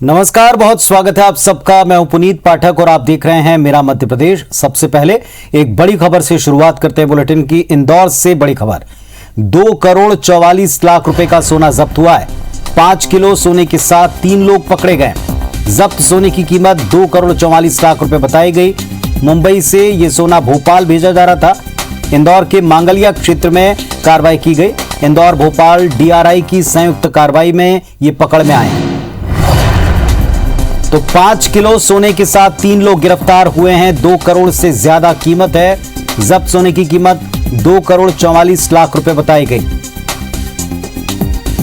नमस्कार, बहुत स्वागत है आप सबका। मैं हूं पुनीत पाठक और आप देख रहे हैं मेरा मध्य प्रदेश। सबसे पहले एक बड़ी खबर से शुरुआत करते हैं बुलेटिन की। इंदौर से बड़ी खबर, 2 करोड़ 44 लाख रुपए का सोना जब्त हुआ है। 5 किलो सोने के साथ 3 लोग पकड़े गए। जब्त सोने की कीमत 2 करोड़ 44 लाख रुपए बताई गई। मुंबई से यह सोना भोपाल भेजा जा रहा था। इंदौर के मांगलिया क्षेत्र में कार्रवाई की गई। इंदौर भोपाल डीआरआई की संयुक्त कार्रवाई में ये पकड़ में आए। तो 5 किलो सोने के साथ 3 लोग गिरफ्तार हुए हैं। 2 करोड़ से ज्यादा कीमत है। जब्त सोने की कीमत 2 करोड़ 44 लाख रुपए बताई गई।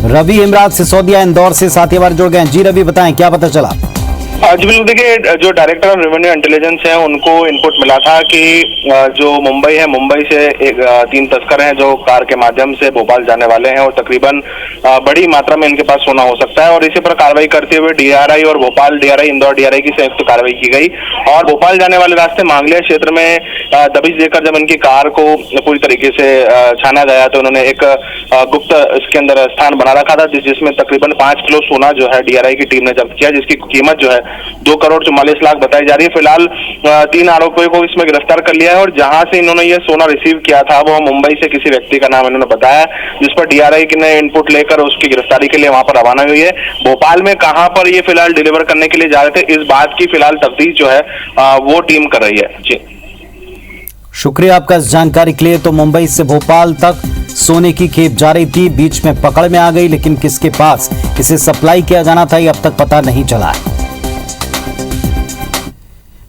रवि हिमराज सिसोदिया इंदौर से साथी हमारे जुड़ गए हैं। जी रवि, बताएं क्या पता चला? जी बिल्कुल, देखिए जो डायरेक्टर ऑफ रेवेन्यू इंटेलिजेंस है उनको इनपुट मिला था कि जो मुंबई है, मुंबई से 3 तस्कर हैं जो कार के माध्यम से भोपाल जाने वाले हैं और तकरीबन बड़ी मात्रा में इनके पास सोना हो सकता है। और इसी पर कार्रवाई करते हुए डीआरआई और भोपाल डीआरआई, इंदौर डीआरआई की संयुक्त कार्रवाई की गई। और भोपाल जाने वाले रास्ते मांगलिया क्षेत्र में दबिश देकर जब इनकी कार को पूरी तरीके से छाना गया तो उन्होंने एक गुप्त इसके अंदर स्थान बना रखा था जिसमें तकरीबन 5 किलो सोना जो है डीआरआई की टीम ने जब्त किया, जिसकी कीमत जो है 2 करोड़ 44 लाख बताई जा रही है। फिलहाल 3 आरोपियों को इसमें गिरफ्तार कर लिया है और जहां से इन्होंने ये सोना रिसीव किया था वो मुंबई से किसी व्यक्ति का नाम इन्होंने बताया, जिस पर डीआरआई ने इनपुट लेकर उसकी गिरफ्तारी के लिए वहां पर रवाना हुई है। भोपाल में कहां पर ये फिलहाल डिलीवर करने के लिए जा रहे थे, इस बात की फिलहाल तफ्तीश जो है वो टीम कर रही है। जी शुक्रिया आपका इस जानकारी के लिए। तो मुंबई से भोपाल तक सोने की खेप जा रही थी, बीच में पकड़ में आ गई, लेकिन किसके पास इसे सप्लाई किया जाना था ये अब तक पता नहीं चला है।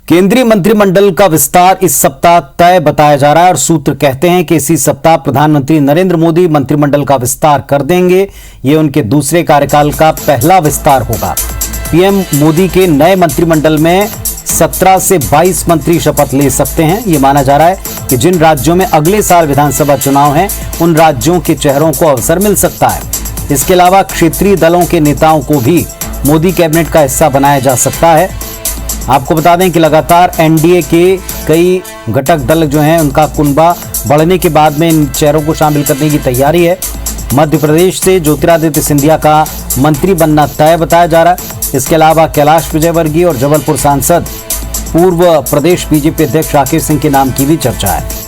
केंद्रीय मंत्रिमंडल का विस्तार इस सप्ताह तय बताया जा रहा है और सूत्र कहते हैं कि इसी सप्ताह प्रधानमंत्री नरेंद्र मोदी मंत्रिमंडल का विस्तार कर देंगे। यह उनके दूसरे कार्यकाल का पहला विस्तार होगा। पीएम मोदी के नए मंत्रिमंडल में 17 से 22 मंत्री शपथ ले सकते हैं। यह माना जा रहा है कि जिन राज्यों में अगले साल विधानसभा चुनाव हैं, उन राज्यों के चेहरों को अवसर मिल सकता है। इसके अलावा क्षेत्रीय दलों के नेताओं को भी मोदी कैबिनेट का हिस्सा बनाया जा सकता है। आपको बता दें कि लगातार एनडीए के कई घटक दल जो हैं उनका कुनबा बढ़ने के बाद में इन चेहरों को शामिल करने की तैयारी है। मध्य प्रदेश से ज्योतिरादित्य सिंधिया का मंत्री बनना तय बताया जा रहा है। इसके अलावा कैलाश विजयवर्गीय और जबलपुर सांसद पूर्व प्रदेश बीजेपी अध्यक्ष राकेश सिंह के नाम की भी चर्चा है।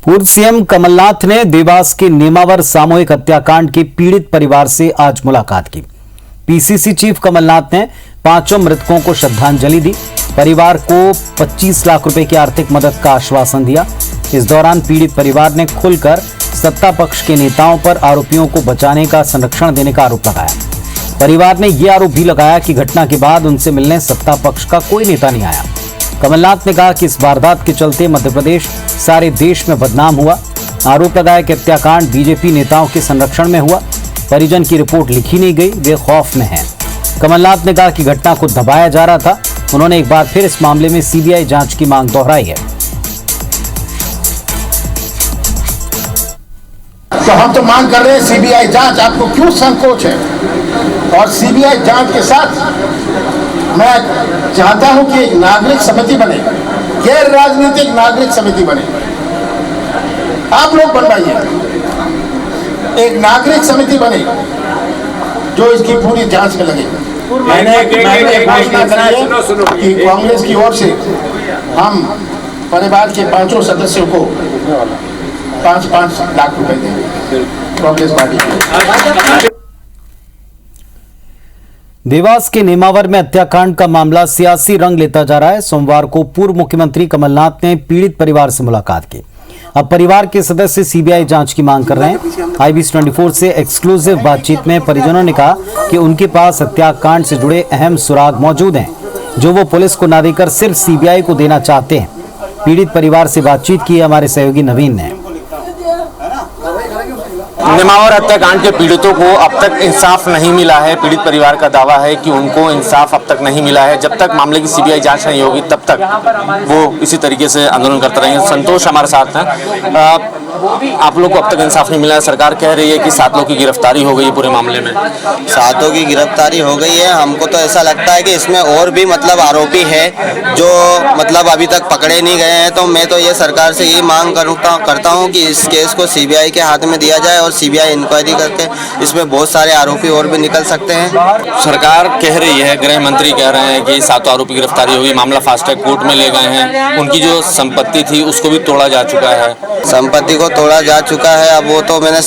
पूर्व सीएम कमलनाथ ने देवास के नेमावर सामूहिक हत्याकांड के पीड़ित परिवार से आज मुलाकात की। पीसीसी चीफ कमलनाथ ने 5 मृतकों को श्रद्धांजलि दी। परिवार को 25 लाख रुपए की आर्थिक मदद का आश्वासन दिया। इस दौरान पीड़ित परिवार ने खुलकर सत्ता पक्ष के नेताओं पर आरोपियों को बचाने का संरक्षण देने का आरोप लगाया। परिवार ने यह आरोप भी लगाया कि घटना के बाद उनसे मिलने सत्ता पक्ष का कोई नेता नहीं आया। कमलनाथ ने कहा कि इस वारदात के चलते मध्य प्रदेश सारे देश में बदनाम हुआ। आरोप लगाया कि हत्याकांड बीजेपी नेताओं के संरक्षण में हुआ। परिजन की रिपोर्ट लिखी नहीं गई, वे खौफ में हैं। कमलनाथ ने कहा कि घटना को दबाया जा रहा था। उन्होंने एक बार फिर इस मामले में सीबीआई जांच की मांग दोहराई है। तो हम तो मांग कर रहे हैं सीबीआई जांच। आपको क्यों संकोच है? और सीबीआई जांच के साथ मैं चाहता हूं कि एक नागरिक समिति बने, गैर राजनीतिक नागरिक समिति बने। आप लोग बनवाइए, एक नागरिक समिति बने जो इसकी पूरी जांच में लगे। मैंने एक घोषणा करी है कि कांग्रेस की ओर से हम परिवार के 5 सदस्यों को 5-5 लाख रुपए देंगे, कांग्रेस पार्टी। देवास के नेमावर में हत्याकांड का मामला सियासी रंग लेता जा रहा है। सोमवार को पूर्व मुख्यमंत्री कमलनाथ ने पीड़ित परिवार से मुलाकात की। अब परिवार के सदस्य सीबीआई जांच की मांग कर रहे हैं। आईबीसी 24 से एक्सक्लूसिव बातचीत में परिजनों ने कहा कि उनके पास हत्याकांड से जुड़े अहम सुराग मौजूद हैं, जो वो पुलिस को ना देकर सिर्फ सीबीआई को देना चाहते हैं। पीड़ित परिवार से बातचीत की हमारे सहयोगी नवीन ने। नेमावर हत्याकांड के पीड़ितों को अब तक इंसाफ नहीं मिला है। पीड़ित परिवार का दावा है कि उनको इंसाफ अब तक नहीं मिला है। जब तक मामले की सीबीआई जांच नहीं होगी तब तक वो इसी तरीके से आंदोलन करते रहेंगे। संतोष हमारे साथ हैं। आप लोग को अब तक इंसाफ नहीं मिला है। सरकार कह रही है कि 7 लोगों की गिरफ्तारी हो गई है पूरे मामले में। 7 की गिरफ्तारी हो गई है। हमको तो ऐसा लगता है कि इसमें और भी मतलब आरोपी है जो मतलब अभी तक पकड़े नहीं गए हैं। तो मैं तो ये सरकार से यही मांग करता हूँ कि इस केस को सीबीआई के हाथ में दिया जाए और सीबीआई इंक्वायरी करके इसमें बहुत सारे आरोपी और भी निकल सकते हैं। सरकार कह रही है, गृह मंत्री कह रहे हैं कि 7 आरोपी गिरफ्तारी होगी। मामला फास्ट ट्रैक कोर्ट में ले गए हैं। उनकी जो संपत्ति थी उसको भी तोड़ा जा चुका है। संपत्ति को तोड़ा जा चुका है। अब वो तो मैंने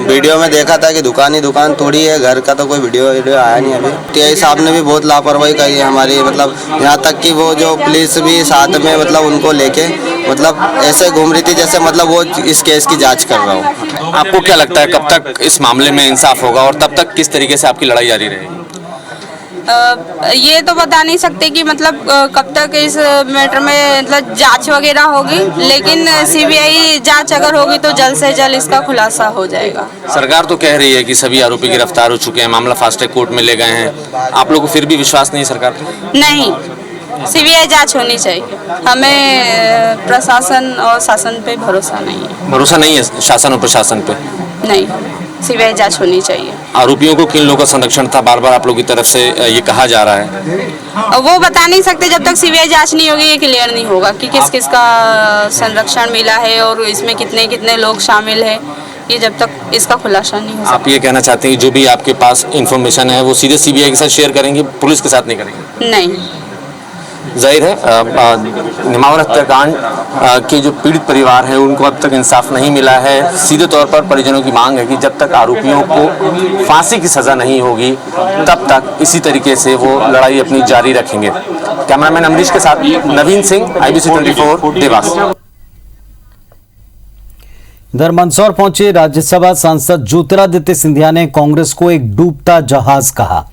वीडियो में देखा था कि दुकान ही दुकान तोड़ी है, घर का तो कोई वीडियो आया नहीं अभी। टीआई साहब ने भी बहुत लापरवाही करी है हमारी, मतलब यहाँ तक कि वो जो पुलिस भी साथ में मतलब उनको लेके मतलब ऐसे घूम रही थी जैसे मतलब वो इस केस की जांच कर रहा हूँ। आपको क्या लगता है कब तक इस मामले में इंसाफ होगा और तब तक किस तरीके से आपकी लड़ाई जारी रहेगी? ये तो बता नहीं सकते कि मतलब कब तक इस मैटर में मतलब जांच वगैरह होगी, लेकिन सीबीआई जांच अगर होगी तो जल्द से जल्द इसका खुलासा हो जाएगा। सरकार तो कह रही है कि सभी आरोपी गिरफ्तार हो चुके हैं, मामला फास्ट ट्रैक कोर्ट में ले गए हैं। आप लोगों को फिर भी विश्वास नहीं है सरकार पे? नहीं, सीबीआई जांच होनी चाहिए। हमें प्रशासन और शासन पे भरोसा नहीं है। भरोसा नहीं है शासन और प्रशासन पे? नहीं, सीबीआई जांच होनी चाहिए। आरोपियों को किन लोगों का संरक्षण था? बार बार आप लोगों की तरफ से ये कहा जा रहा है। वो बता नहीं सकते जब तक सीबीआई जांच नहीं होगी। ये क्लियर नहीं होगा कि किस किस का संरक्षण मिला है और इसमें कितने कितने लोग शामिल हैं। ये जब तक इसका खुलासा नहीं हो सकता। आप ये कहना चाहते हैं कि जो भी आपके पास इंफॉर्मेशन है वो सीधे सीबीआई के साथ शेयर करेंगे, पुलिस के साथ नहीं करेंगे? नहीं। जाहिर है नेमावर हत्याकांड के जो पीड़ित परिवार हैं उनको अब तक इंसाफ नहीं मिला है। सीधे तौर पर परिजनों की मांग है कि जब तक आरोपियों को फांसी की सज़ा नहीं होगी तब तक इसी तरीके से वो लड़ाई अपनी जारी रखेंगे। कैमरामैन अमरीश के साथ नवीन सिंह, IBC 24 देवास। इधर मंदसौर पहुंचे राज्यसभा सांसद ज्योतिरादित्य सिंधिया ने कांग्रेस को एक डूबता जहाज कहा।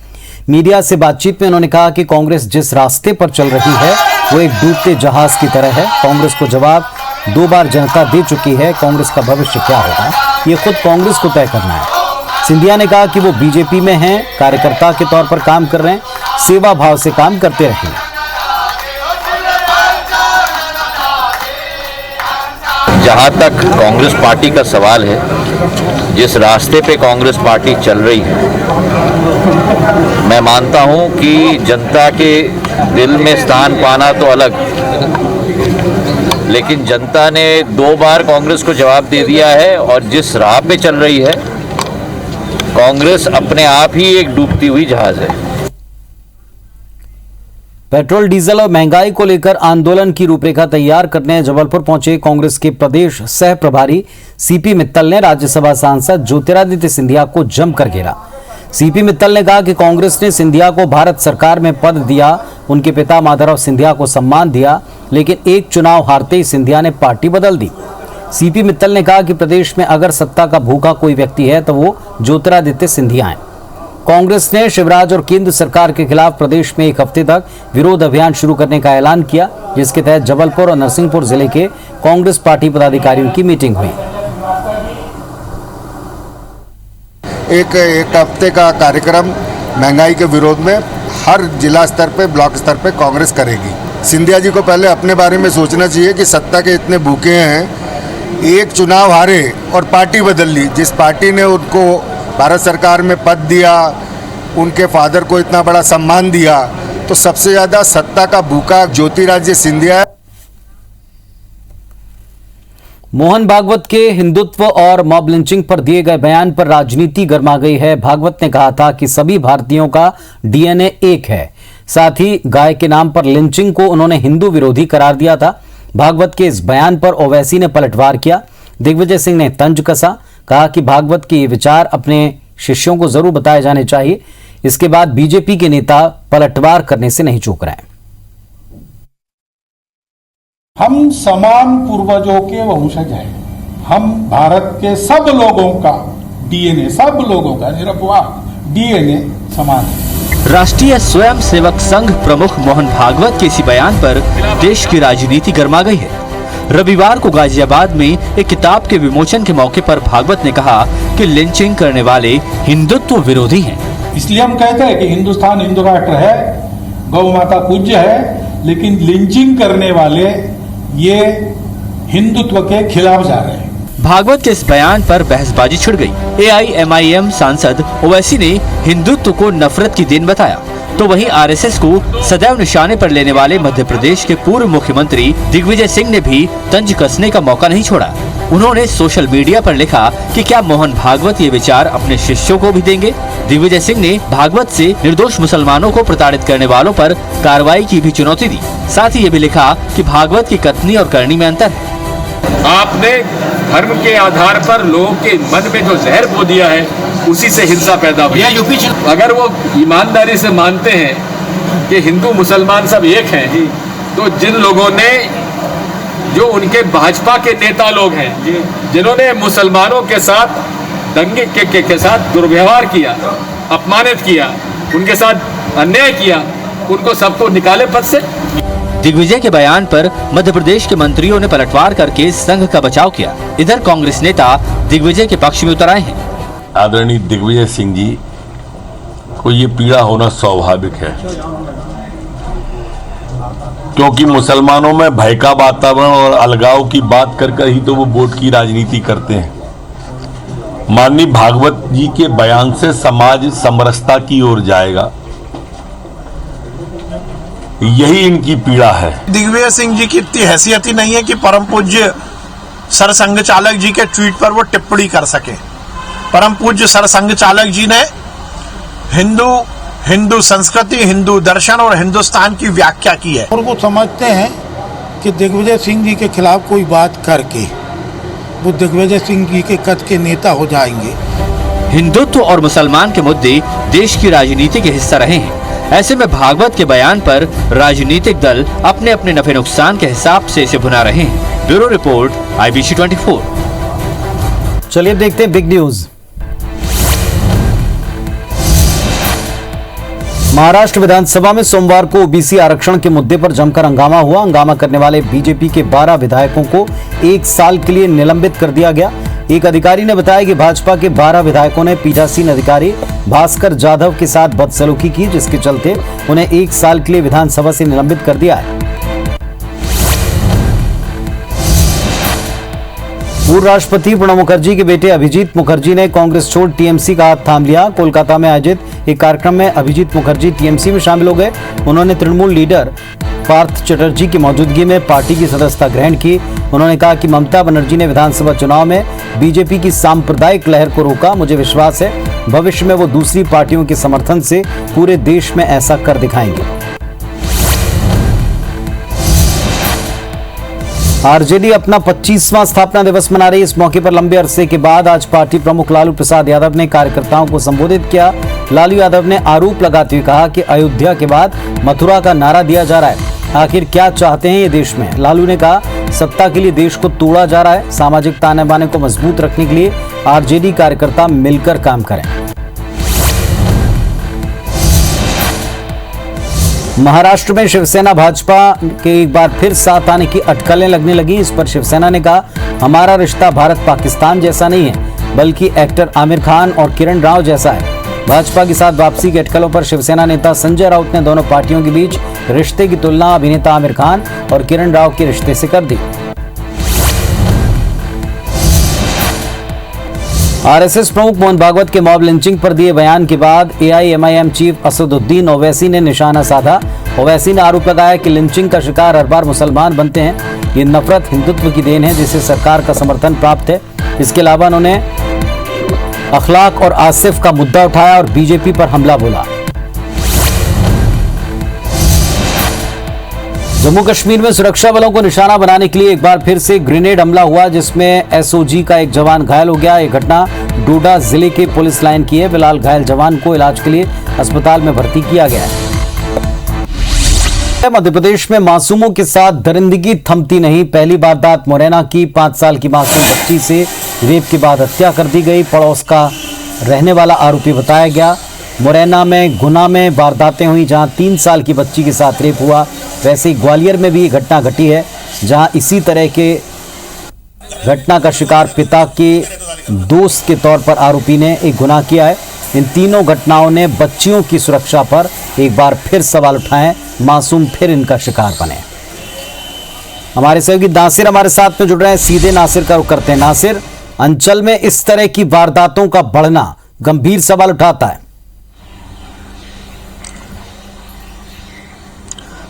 मीडिया से बातचीत में उन्होंने कहा कि कांग्रेस जिस रास्ते पर चल रही है वो एक डूबते जहाज की तरह है। कांग्रेस को जवाब 2 बार जनता दे चुकी है। कांग्रेस का भविष्य क्या होगा ये खुद कांग्रेस को तय करना है। सिंधिया ने कहा कि वो बीजेपी में हैं, कार्यकर्ता के तौर पर काम कर रहे हैं, सेवा भाव से काम करते रहेंगे। जहाँ तक कांग्रेस पार्टी का सवाल है, जिस रास्ते पे कांग्रेस पार्टी चल रही है, मैं मानता हूं कि जनता के दिल में स्थान पाना तो अलग, लेकिन जनता ने 2 बार कांग्रेस को जवाब दे दिया है और जिस राह पे चल रही है कांग्रेस अपने आप ही एक डूबती हुई जहाज है। पेट्रोल डीजल और महंगाई को लेकर आंदोलन की रूपरेखा तैयार करने जबलपुर पहुंचे कांग्रेस के प्रदेश सह प्रभारी सीपी मित्तल ने राज्यसभा सांसद ज्योतिरादित्य सिंधिया को जमकर घेरा। सीपी मित्तल ने कहा कि कांग्रेस ने सिंधिया को भारत सरकार में पद दिया, उनके पिता माधवराव सिंधिया को सम्मान दिया, लेकिन एक चुनाव हारते ही सिंधिया ने पार्टी बदल दी। सीपी मित्तल ने कहा कि प्रदेश में अगर सत्ता का भूखा कोई व्यक्ति है तो वो ज्योतिरादित्य सिंधिया हैं। कांग्रेस ने शिवराज और केंद्र सरकार के खिलाफ प्रदेश में 1 हफ्ते तक विरोध अभियान शुरू करने का ऐलान किया, जिसके तहत जबलपुर और नरसिंहपुर जिले के कांग्रेस पार्टी पदाधिकारियों की मीटिंग हुई। एक हफ्ते का कार्यक्रम महंगाई के विरोध में हर जिला स्तर पे, ब्लॉक स्तर पे कांग्रेस करेगी। सिंधिया जी को पहले अपने बारे में सोचना चाहिए कि सत्ता के इतने भूखे हैं, एक चुनाव हारे और पार्टी बदल ली। जिस पार्टी ने उनको भारत सरकार में पद दिया, उनके फादर को इतना बड़ा सम्मान दिया, तो सबसे ज़्यादा सत्ता का भूखा ज्योतिरादित्य सिंधिया है। मोहन भागवत के हिंदुत्व और मॉब लिंचिंग पर दिए गए बयान पर राजनीति गर्मा गई है। भागवत ने कहा था कि सभी भारतीयों का डीएनए एक है। साथ ही गाय के नाम पर लिंचिंग को उन्होंने हिंदू विरोधी करार दिया था। भागवत के इस बयान पर ओवैसी ने पलटवार किया। दिग्विजय सिंह ने तंज कसा, कहा कि भागवत के ये विचार अपने शिष्यों को जरूर बताए जाने चाहिए। इसके बाद बीजेपी के नेता पलटवार करने से नहीं चूक रहे हैं। हम समान पूर्वजों के वंशज हैं। हम भारत के सब लोगों का डीएनए, सब लोगों का निरपवाद डीएनए समान है। राष्ट्रीय स्वयंसेवक संघ प्रमुख मोहन भागवत के इसी बयान पर देश की राजनीति गर्मा गई है। रविवार को गाजियाबाद में एक किताब के विमोचन के मौके पर भागवत ने कहा कि लिंचिंग करने वाले हिंदुत्व विरोधी हैं। इसलिए हम कहते हैं कि हिंदुस्तान हिंदू राष्ट्र है, गौ माता पूज्य है, लेकिन लिंचिंग करने वाले ये हिंदुत्व के खिलाफ जा रहे हैं। भागवत के इस बयान पर बहसबाजी छिड़ गई। AIMIM सांसद ओवैसी ने हिंदुत्व को नफरत की देन बताया, तो वहीं RSS को सदैव निशाने पर लेने वाले मध्य प्रदेश के पूर्व मुख्यमंत्री दिग्विजय सिंह ने भी तंज कसने का मौका नहीं छोड़ा। उन्होंने सोशल मीडिया पर लिखा कि क्या मोहन भागवत ये विचार अपने शिष्यों को भी देंगे। दिग्विजय सिंह ने भागवत से निर्दोष मुसलमानों को प्रताड़ित करने वालों पर कार्रवाई की भी चुनौती दी। साथ ही ये भी लिखा कि भागवत की कथनी और करनी में अंतर है। आपने धर्म के आधार पर लोगों के मन में जो जहर बो दिया है, उसी से हिंसा पैदा हुई। अगर वो ईमानदारी से मानते हैं कि हिंदू मुसलमान सब एक हैं, तो जिन लोगों ने, जो उनके भाजपा के नेता लोग हैं, जिन्होंने मुसलमानों के साथ दंगे के साथ दुर्व्यवहार किया, अपमानित किया, उनके साथ अन्याय किया, उनको सबको निकाले पद से। दिग्विजय के बयान पर मध्य प्रदेश के मंत्रियों ने पलटवार करके संघ का बचाव किया। इधर कांग्रेस नेता दिग्विजय के पक्ष में उतर आए हैं। आदरणीय दिग्विजय सिंह जी को ये पीड़ा होना स्वाभाविक है, क्योंकि मुसलमानों में भय का वातावरण और अलगाव की बात कर ही तो वो वोट की राजनीति करते हैं। माननीय भागवत जी के बयान से समाज समरसता की ओर जाएगा, यही इनकी पीड़ा है। दिग्विजय सिंह जी की इतनी हैसियत ही नहीं है कि परम पूज्य सरसंघ चालक जी के ट्वीट पर वो टिप्पणी कर सके। परम पूज्य सरसंघ चालक जी ने हिंदू संस्कृति, हिंदू दर्शन और हिंदुस्तान की व्याख्या की है। और वो समझते हैं कि दिग्विजय सिंह जी के खिलाफ कोई बात करके वो दिग्विजय सिंह जी के कद के नेता हो जाएंगे। हिंदुत्व और मुसलमान के मुद्दे देश की राजनीति के हिस्सा रहे हैं। ऐसे में भागवत के बयान पर राजनीतिक दल अपने अपने नफे नुकसान के हिसाब से इसे भुना रहे हैं। Bureau report IBC 24। चलिए देखते हैं बिग न्यूज। महाराष्ट्र विधानसभा में सोमवार को ओबीसी आरक्षण के मुद्दे पर जमकर हंगामा हुआ। हंगामा करने वाले बीजेपी के 12 विधायकों को 1 साल के लिए निलंबित कर दिया गया। एक अधिकारी ने बताया कि भाजपा के 12 विधायकों ने पीठासीन अधिकारी भास्कर जाधव के साथ बदसलूकी की, जिसके चलते उन्हें 1 साल के लिए विधानसभा से निलंबित कर दिया है। पूर्व राष्ट्रपति प्रणब मुखर्जी के बेटे अभिजीत मुखर्जी ने कांग्रेस छोड़ टीएमसी का हाथ थाम लिया। कोलकाता में आयोजित एक कार्यक्रम में अभिजीत मुखर्जी टीएमसी में शामिल हो गए। उन्होंने तृणमूल लीडर पार्थ चटर्जी की मौजूदगी में पार्टी की सदस्यता ग्रहण की। उन्होंने कहा कि ममता बनर्जी ने विधानसभा चुनाव में बीजेपी की सांप्रदायिक लहर को रोका। मुझे विश्वास है भविष्य में वो दूसरी पार्टियों के समर्थन से पूरे देश में ऐसा कर दिखाएंगे। आरजेडी अपना 25वां स्थापना दिवस मना रही। इस मौके पर लंबे अरसे के बाद आज पार्टी प्रमुख लालू प्रसाद यादव ने कार्यकर्ताओं को संबोधित किया। लालू यादव ने आरोप लगाते हुए कहा कि अयोध्या के बाद मथुरा का नारा दिया जा रहा है। आखिर क्या चाहते हैं ये देश में? लालू ने कहा सत्ता के लिए देश को तोड़ा जा रहा है। सामाजिक ताने बाने को मजबूत रखने के लिए आरजेडी कार्यकर्ता मिलकर काम करें। महाराष्ट्र में शिवसेना भाजपा के एक बार फिर साथ आने की अटकलें लगने लगी। इस पर शिवसेना ने कहा हमारा रिश्ता भारत पाकिस्तान जैसा नहीं है, बल्कि एक्टर आमिर खान और किरण राव जैसा है। भाजपा के साथ वापसी की अटकलों पर शिवसेना नेता संजय राउत ने दोनों पार्टियों के बीच रिश्ते की तुलना अभिनेता आमिर खान और किरण राव के रिश्ते से कर दी। आरएसएस प्रमुख मोहन भागवत के मॉब लिंचिंग पर दिए बयान के बाद एआईएमआईएम चीफ असदुद्दीन ओवैसी ने निशाना साधा। ओवैसी ने आरोप लगाया कि लिंचिंग का शिकार हर बार मुसलमान बनते हैं। ये नफरत हिंदुत्व की देन है जिसे सरकार का समर्थन प्राप्त है। इसके अलावा उन्होंने अखलाक और आसिफ का मुद्दा उठाया और बीजेपी पर हमला बोला। जम्मू कश्मीर में सुरक्षा बलों को निशाना बनाने के लिए एक बार फिर से ग्रेनेड हमला हुआ, जिसमें एसओजी का एक जवान घायल हो गया। यह घटना डोडा जिले के पुलिस लाइन की है। फिलहाल घायल जवान को इलाज के लिए अस्पताल में भर्ती किया गया है। मध्य प्रदेश में मासूमों के साथ दरिंदगी थमती नहीं। पहली वारदात मुरैना की 5 साल की मासूम बच्ची से रेप के बाद हत्या कर दी गई। पड़ोस का रहने वाला आरोपी बताया गया। मुरैना में गुना में वारदातें हुई जहां 3 साल की बच्ची के साथ रेप हुआ। वैसे ही ग्वालियर में भी ये घटना घटी है। जहां इसी तरह के घटना का शिकार पिता के दोस्त के तौर पर आरोपी ने एक गुनाह किया है। इन तीनों घटनाओं ने बच्चियों की सुरक्षा पर एक बार फिर सवाल उठाए, मासूम फिर इनका शिकार बने। हमारे सहयोगी नासिर हमारे साथ में जुड़ रहे हैं, सीधे नासिर का रुख करते हैं। नासिर, अंचल में इस तरह की वारदातों का बढ़ना गंभीर सवाल उठाता है।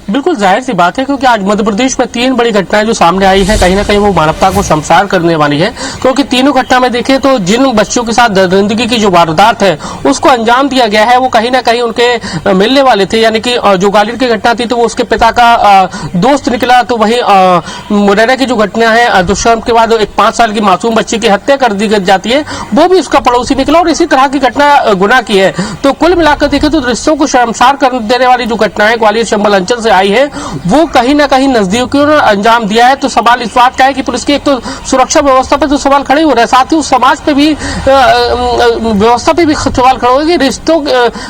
बिल्कुल जाहिर सी बात है, क्योंकि आज मध्य प्रदेश में 3 बड़ी घटनाएं जो सामने आई हैं, कहीं ना कहीं वो मानवता को शर्मसार करने वाली है। क्योंकि तीनों घटना में देखें तो जिन बच्चों के साथ दरिंदगी की जो वारदात है उसको अंजाम दिया गया है, वो कहीं ना कहीं उनके मिलने वाले थे। यानी कि जो ग्वालियर की घटना थी तो वो उसके पिता का दोस्त निकला, तो वही मुरैना की जो घटना है दुष्कर्म के बाद एक 5 साल की मासूम बच्ची की हत्या कर दी जाती है, वो भी उसका पड़ोसी निकला और इसी तरह की घटना गुनाह की है। तो कुल मिलाकर देखें तो दृश्यों को शर्मसार कर देने वाली जो घटनाएं ग्वालियर चंबल अंचल से आई है वो कहीं ना कहीं नजदीकियों ने अंजाम दिया है। तो सवाल इस बात का है कि पुलिस की एक तो सुरक्षा व्यवस्था पर तो सवाल खड़े हो रहे हैं, साथ ही उस समाज पे भी व्यवस्था पे भी सवाल खड़े होगी। रिश्तों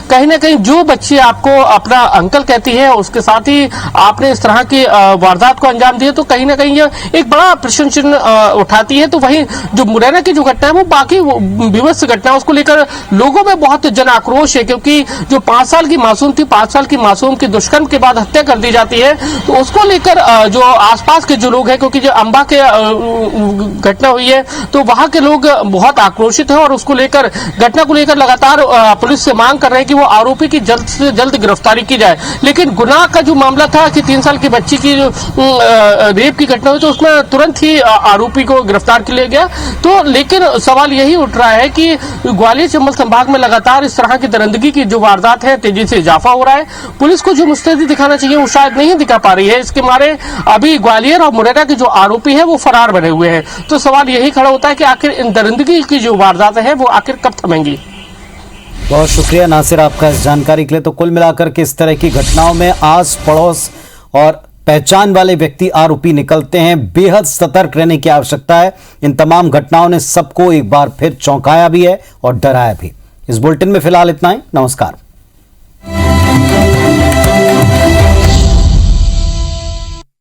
कहीं ना कहीं जो बच्ची आपको अपना अंकल कहती है उसके साथ ही आपने इस तरह की वारदात को अंजाम दिया, तो कहीं ना कहीं ये एक बड़ा प्रश्न चिन्ह उठाती है। तो वहीं जो मुरैना की जो घटना है वो बाकी विवश घटना, उसको लेकर लोगों में बहुत जन आक्रोश है। क्योंकि जो 5 साल की मासूम थी, 5 साल की मासूम की दुष्कर्म के बाद हत्या कर दी जाती है, तो उसको लेकर जो आसपास के जो लोग हैं, क्योंकि जो अंबा के घटना हुई है तो वहां के लोग बहुत आक्रोशित हैं और उसको लेकर घटना को लेकर लगातार पुलिस से मांग कर रहे हैं कि वो आरोपी की जल्द से जल्द गिरफ्तारी की जाए। लेकिन गुनाह का जो मामला था कि 3 साल की बच्ची की जो रेप की घटना हुई तो उसमें तुरंत ही आरोपी को गिरफ्तार किया गया। तो लेकिन सवाल यही उठ रहा है कि ग्वालियर चंबल संभाग में लगातार इस तरह की दरिंदगी की जो वारदात है तेजी से इजाफा हो रहा है। पुलिस को जो मुस्तैदी दिखाना चाहिए वो शायद नहीं दिखा पा रही है, इसके मारे अभी ग्वालियर और मुरैना के जो आरोपी है वो फरार बने हुए हैं। तो सवाल यही खड़ा होता है कि आखिर इन दरिंदगी की जो वारदात है वो आखिर कब थमेंगी। बहुत शुक्रिया नासिर आपका इस जानकारी के लिए। तो कुल मिलाकर के इस तरह की घटनाओं में आस पड़ोस और पहचान वाले व्यक्ति आरोपी निकलते हैं, बेहद सतर्क रहने की आवश्यकता है। इन तमाम घटनाओं ने सबको एक बार फिर चौंकाया भी है और डराया भी। इस बुलेटिन में फिलहाल इतना ही। नमस्कार।